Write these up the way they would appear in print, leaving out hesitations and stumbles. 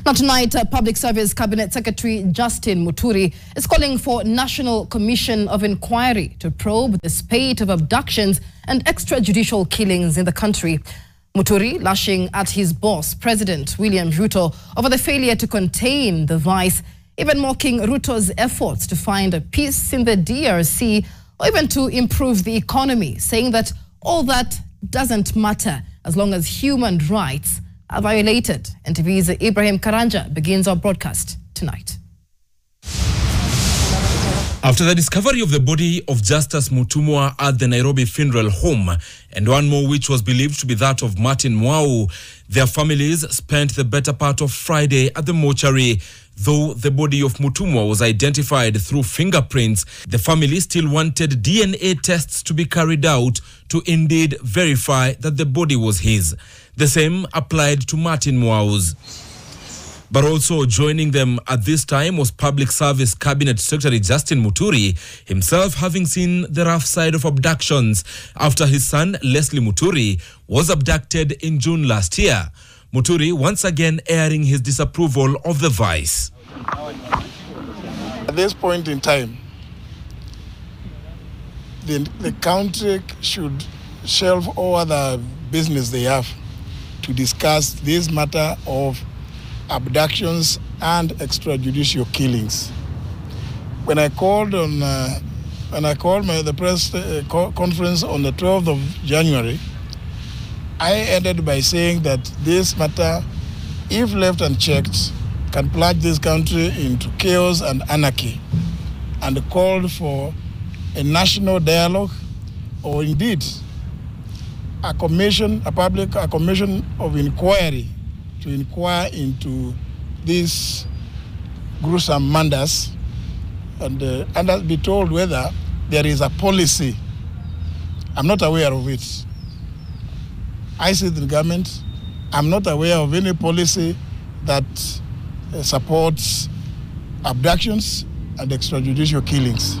Now tonight, Public Service Cabinet Secretary Justin Muturi is calling for National Commission of Inquiry to probe the spate of abductions and extrajudicial killings in the country. Muturi lashing at his boss, President William Ruto, over the failure to contain the vice, even mocking Ruto's efforts to find a peace in the DRC or even to improve the economy, saying that all that doesn't matter as long as human rights are violated. NTV's Ibrahim Karanja begins our broadcast tonight. After the discovery of the body of Justice Mutumwa at the Nairobi funeral home, and one more which was believed to be that of Martin Mwau, their families spent the better part of Friday at the mortuary. Though the body of Mutumwa was identified through fingerprints, the family still wanted DNA tests to be carried out to indeed verify that the body was his. The same applied to Martin Mwau's. But also joining them at this time was Public Service Cabinet Secretary Justin Muturi, himself having seen the rough side of abductions after his son Leslie Muturi was abducted in June last year. Muturi once again airing his disapproval of the vice. At this point in time, the country should shelve all other business they have to discuss this matter of abductions and extrajudicial killings. When I called the press conference on the 12th of January, I ended by saying that this matter, if left unchecked, can plunge this country into chaos and anarchy, and called for a national dialogue, or indeed a commission of inquiry to inquire into these gruesome murders and be told whether there is a policy. I'm not aware of it. I sit in the government. I'm not aware of any policy that supports abductions and extrajudicial killings.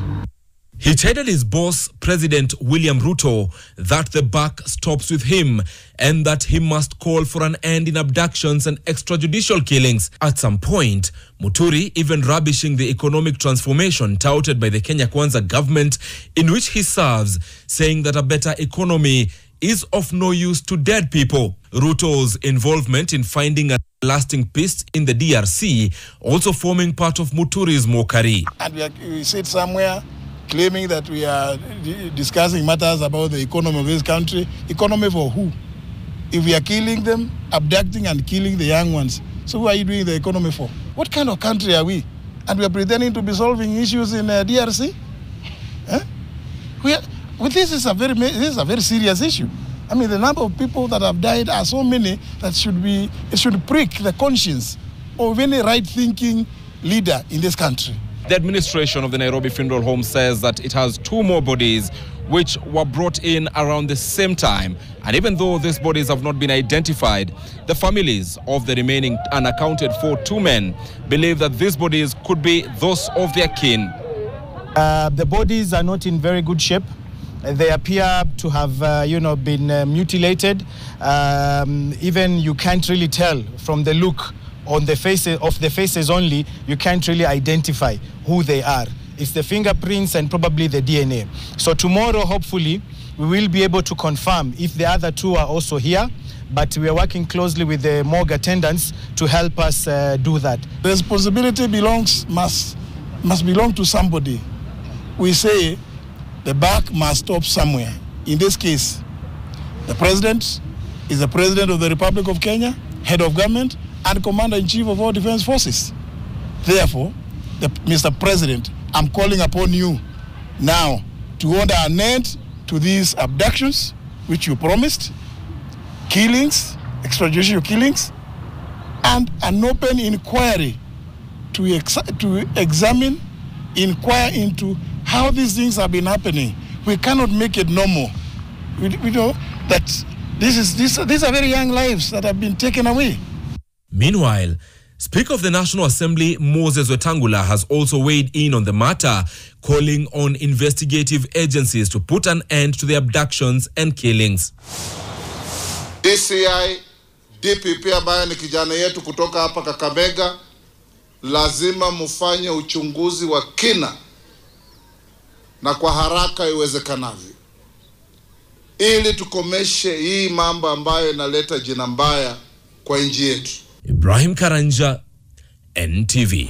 He chided his boss, President William Ruto, that the buck stops with him and that he must call for an end in abductions and extrajudicial killings. At some point, Muturi even rubbishing the economic transformation touted by the Kenya Kwanza government in which he serves, saying that a better economy is of no use to dead people. Ruto's involvement in finding a lasting peace in the DRC also forming part of Muturi's mockery. And we sit somewhere claiming that we are discussing matters about the economy of this country. Economy for who? If we are killing them, abducting and killing the young ones, so who are you doing the economy for? What kind of country are we? And we are pretending to be solving issues in DRC? This is a very serious issue. I mean, the number of people that have died are so many that it should prick the conscience of any right-thinking leader in this country. The administration of the Nairobi funeral home says that it has 2 more bodies which were brought in around the same time. And even though these bodies have not been identified, the families of the remaining unaccounted for 2 men believe that these bodies could be those of their kin. The bodies are not in very good shape. They appear to have, been mutilated. Even you can't really tell from the look on the faces only, you can't really identify who they are. It's the fingerprints and probably the DNA. So tomorrow, hopefully, we will be able to confirm if the other 2 are also here, but we are working closely with the morgue attendants to help us do that. The responsibility must belong to somebody. We say the buck must stop somewhere. In this case, the president is the president of the Republic of Kenya, head of government, and commander-in-chief of all defense forces. Therefore, Mr. President, I'm calling upon you now to order an end to these abductions, which you promised, killings, extrajudicial killings, and an open inquiry to examine, inquire into how these things have been happening. We cannot make it normal. We know that these are very young lives that have been taken away. Meanwhile, Speaker of the National Assembly Moses Wetangula has also weighed in on the matter, calling on investigative agencies to put an end to the abductions and killings. DCI DPP ambaye ni kijana yetu kutoka hapa Kakamega, lazima mfanye uchunguzi wa kina na kwa haraka iwezekanavyo, ili tukomeshe hii mambo ambayo inaleta jina mbaya kwa nchi yetu. Ibrahim Karanja, NTV.